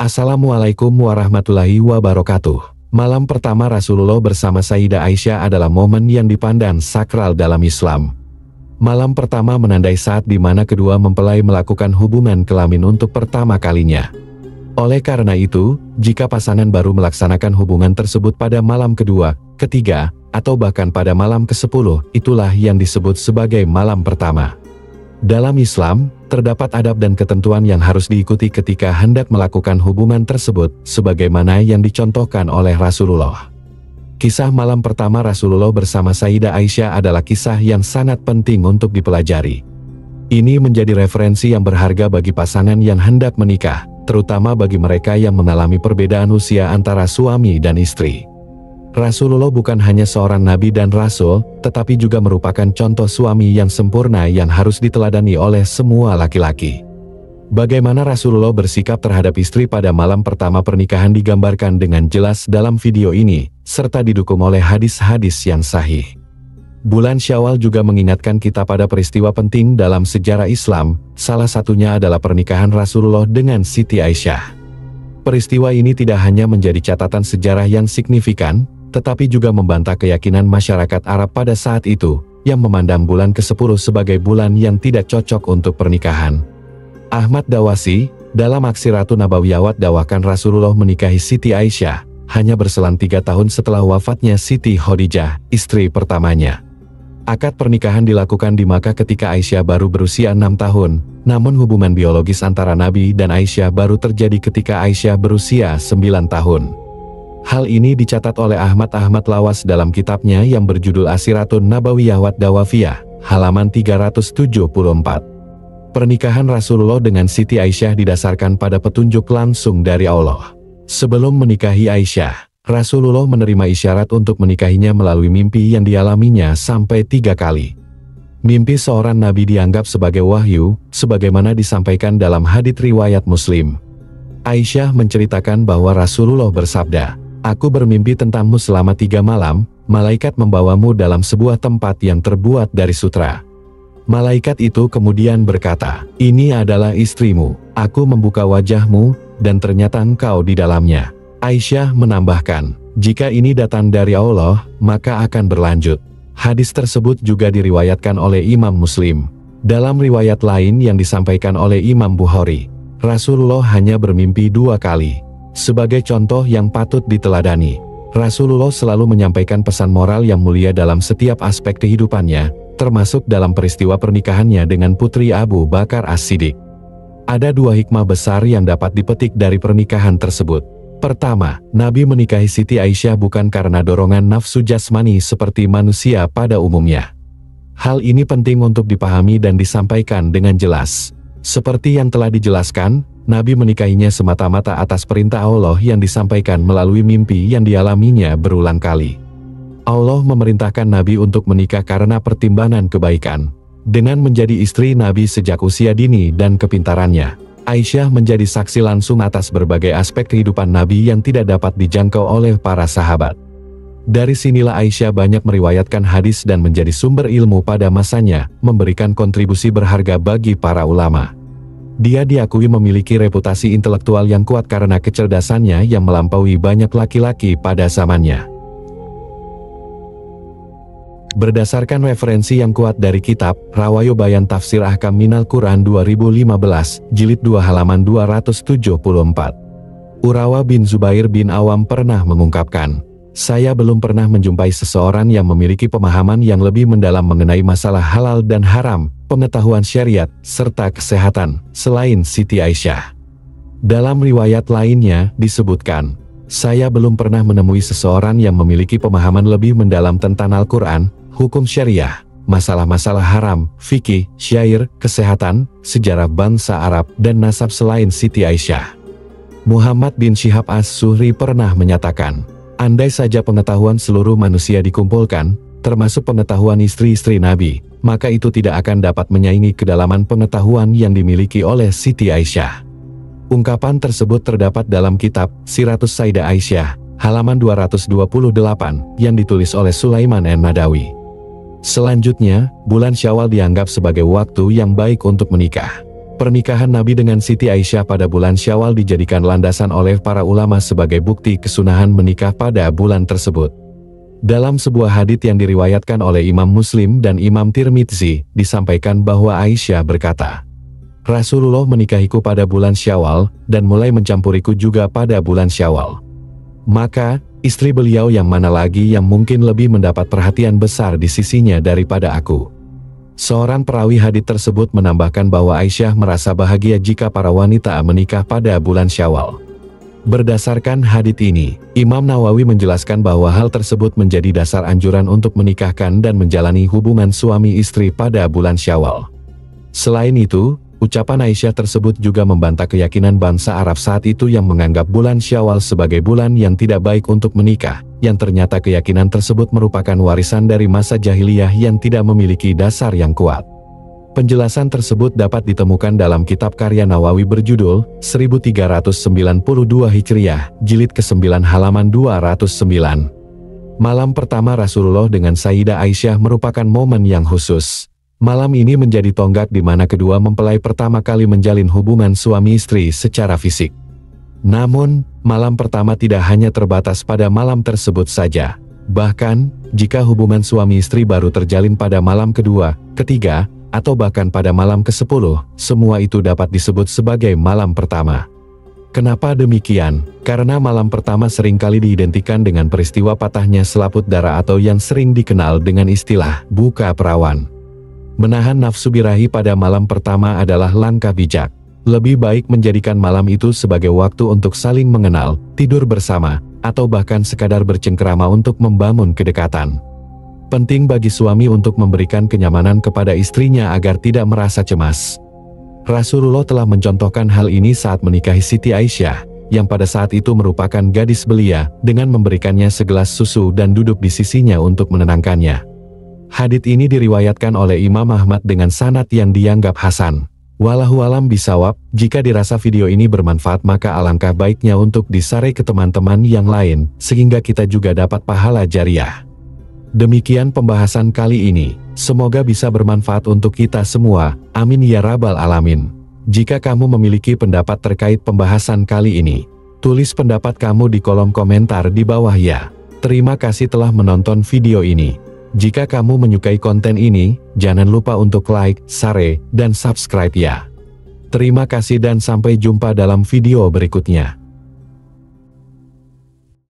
Assalamualaikum warahmatullahi wabarakatuh. Malam pertama Rasulullah bersama Sayyidah Aisyah adalah momen yang dipandang sakral dalam Islam. Malam pertama menandai saat di mana kedua mempelai melakukan hubungan kelamin untuk pertama kalinya. Oleh karena itu, jika pasangan baru melaksanakan hubungan tersebut pada malam kedua, ketiga, atau bahkan pada malam ke-10, itulah yang disebut sebagai malam pertama. Dalam Islam, terdapat adab dan ketentuan yang harus diikuti ketika hendak melakukan hubungan tersebut, sebagaimana yang dicontohkan oleh Rasulullah. Kisah malam pertama Rasulullah bersama Sayyidah Aisyah adalah kisah yang sangat penting untuk dipelajari. Ini menjadi referensi yang berharga bagi pasangan yang hendak menikah, terutama bagi mereka yang mengalami perbedaan usia antara suami dan istri. Rasulullah bukan hanya seorang nabi dan rasul, tetapi juga merupakan contoh suami yang sempurna yang harus diteladani oleh semua laki-laki. Bagaimana Rasulullah bersikap terhadap istri pada malam pertama pernikahan digambarkan dengan jelas dalam video ini, serta didukung oleh hadis-hadis yang sahih. Bulan Syawal juga mengingatkan kita pada peristiwa penting dalam sejarah Islam, salah satunya adalah pernikahan Rasulullah dengan Siti Aisyah. Peristiwa ini tidak hanya menjadi catatan sejarah yang signifikan, tetapi juga membantah keyakinan masyarakat Arab pada saat itu, yang memandang bulan ke-10 sebagai bulan yang tidak cocok untuk pernikahan. Ahmad Dawasi, dalam Aksi Ratu Nabawiyawat dakwakan Rasulullah menikahi Siti Aisyah, hanya berselang 3 tahun setelah wafatnya Siti Khadijah, istri pertamanya. Akad pernikahan dilakukan di Makkah ketika Aisyah baru berusia 6 tahun, namun hubungan biologis antara Nabi dan Aisyah baru terjadi ketika Aisyah berusia 9 tahun. Hal ini dicatat oleh Ahmad Lawas dalam kitabnya yang berjudul Asiratun Nabawiyah Dawafiyah, halaman 374. Pernikahan Rasulullah dengan Siti Aisyah didasarkan pada petunjuk langsung dari Allah. Sebelum menikahi Aisyah, Rasulullah menerima isyarat untuk menikahinya melalui mimpi yang dialaminya sampai 3 kali. Mimpi seorang nabi dianggap sebagai wahyu, sebagaimana disampaikan dalam hadits riwayat Muslim. Aisyah menceritakan bahwa Rasulullah bersabda, "Aku bermimpi tentangmu selama 3 malam, malaikat membawamu dalam sebuah tempat yang terbuat dari sutra. Malaikat itu kemudian berkata, 'Ini adalah istrimu.' Aku membuka wajahmu, dan ternyata engkau di dalamnya." Aisyah menambahkan, "Jika ini datang dari Allah, maka akan berlanjut." Hadis tersebut juga diriwayatkan oleh Imam Muslim. Dalam riwayat lain yang disampaikan oleh Imam Bukhari, Rasulullah hanya bermimpi 2 kali. Sebagai contoh yang patut diteladani, Rasulullah selalu menyampaikan pesan moral yang mulia dalam setiap aspek kehidupannya, termasuk dalam peristiwa pernikahannya dengan putri Abu Bakar As-Siddiq. Ada 2 hikmah besar yang dapat dipetik dari pernikahan tersebut. Pertama, Nabi menikahi Siti Aisyah bukan karena dorongan nafsu jasmani seperti manusia pada umumnya. Hal ini penting untuk dipahami dan disampaikan dengan jelas. Seperti yang telah dijelaskan, Nabi menikahinya semata-mata atas perintah Allah yang disampaikan melalui mimpi yang dialaminya berulang kali. Allah memerintahkan Nabi untuk menikah karena pertimbangan kebaikan. Dengan menjadi istri Nabi sejak usia dini dan kepintarannya, Aisyah menjadi saksi langsung atas berbagai aspek kehidupan Nabi yang tidak dapat dijangkau oleh para sahabat. Dari sinilah Aisyah banyak meriwayatkan hadis dan menjadi sumber ilmu pada masanya, memberikan kontribusi berharga bagi para ulama. Dia diakui memiliki reputasi intelektual yang kuat karena kecerdasannya yang melampaui banyak laki-laki pada zamannya. Berdasarkan referensi yang kuat dari kitab Rawayo Bayan Tafsir Ahkam Minal Quran 2015, jilid 2 halaman 274. Urawa bin Zubair bin Awam pernah mengungkapkan, "Saya belum pernah menjumpai seseorang yang memiliki pemahaman yang lebih mendalam mengenai masalah halal dan haram, pengetahuan syariat, serta kesehatan, selain Siti Aisyah." Dalam riwayat lainnya disebutkan, "Saya belum pernah menemui seseorang yang memiliki pemahaman lebih mendalam tentang Al-Quran, hukum syariah, masalah-masalah haram, fikih, syair, kesehatan, sejarah bangsa Arab, dan nasab selain Siti Aisyah." Muhammad bin Syihab As-Zuhri pernah menyatakan, "Andai saja pengetahuan seluruh manusia dikumpulkan, termasuk pengetahuan istri-istri Nabi, maka itu tidak akan dapat menyaingi kedalaman pengetahuan yang dimiliki oleh Siti Aisyah." Ungkapan tersebut terdapat dalam kitab Siratus Sayyidah Aisyah, halaman 228, yang ditulis oleh Sulaiman An-Nadawi. Selanjutnya, bulan Syawal dianggap sebagai waktu yang baik untuk menikah. Pernikahan Nabi dengan Siti Aisyah pada bulan Syawal dijadikan landasan oleh para ulama sebagai bukti kesunahan menikah pada bulan tersebut. Dalam sebuah hadits yang diriwayatkan oleh Imam Muslim dan Imam Tirmidzi, disampaikan bahwa Aisyah berkata, Rasulullah menikahiku pada bulan Syawal, dan mulai mencampuriku juga pada bulan Syawal. Maka, istri beliau yang mana lagi yang mungkin lebih mendapat perhatian besar di sisinya daripada aku. Seorang perawi hadits tersebut menambahkan bahwa Aisyah merasa bahagia jika para wanita menikah pada bulan Syawal. Berdasarkan hadits ini, Imam Nawawi menjelaskan bahwa hal tersebut menjadi dasar anjuran untuk menikahkan dan menjalani hubungan suami istri pada bulan Syawal. Selain itu, ucapan Aisyah tersebut juga membantah keyakinan bangsa Arab saat itu yang menganggap bulan Syawal sebagai bulan yang tidak baik untuk menikah, yang ternyata keyakinan tersebut merupakan warisan dari masa jahiliyah yang tidak memiliki dasar yang kuat. Penjelasan tersebut dapat ditemukan dalam kitab karya Nawawi berjudul 1392 Hijriah, jilid ke-9 halaman 209. Malam pertama Rasulullah dengan Sayyidah Aisyah merupakan momen yang khusus. Malam ini menjadi tonggak di mana kedua mempelai pertama kali menjalin hubungan suami istri secara fisik. Namun, malam pertama tidak hanya terbatas pada malam tersebut saja. Bahkan, jika hubungan suami istri baru terjalin pada malam kedua, ketiga, atau bahkan pada malam ke-10, semua itu dapat disebut sebagai malam pertama. Kenapa demikian? Karena malam pertama seringkali diidentikan dengan peristiwa patahnya selaput darah atau yang sering dikenal dengan istilah buka perawan. Menahan nafsu birahi pada malam pertama adalah langkah bijak. Lebih baik menjadikan malam itu sebagai waktu untuk saling mengenal, tidur bersama, atau bahkan sekadar bercengkrama untuk membangun kedekatan. Penting bagi suami untuk memberikan kenyamanan kepada istrinya agar tidak merasa cemas. Rasulullah telah mencontohkan hal ini saat menikahi Siti Aisyah, yang pada saat itu merupakan gadis belia, dengan memberikannya segelas susu dan duduk di sisinya untuk menenangkannya. Hadits ini diriwayatkan oleh Imam Ahmad dengan sanad yang dianggap hasan. Wallahu alam bisawab, jika dirasa video ini bermanfaat maka alangkah baiknya untuk di-share ke teman-teman yang lain, sehingga kita juga dapat pahala jariah. Demikian pembahasan kali ini, semoga bisa bermanfaat untuk kita semua, amin ya rabbal alamin. Jika kamu memiliki pendapat terkait pembahasan kali ini, tulis pendapat kamu di kolom komentar di bawah ya. Terima kasih telah menonton video ini. Jika kamu menyukai konten ini, jangan lupa untuk like, share, dan subscribe ya. Terima kasih dan sampai jumpa dalam video berikutnya.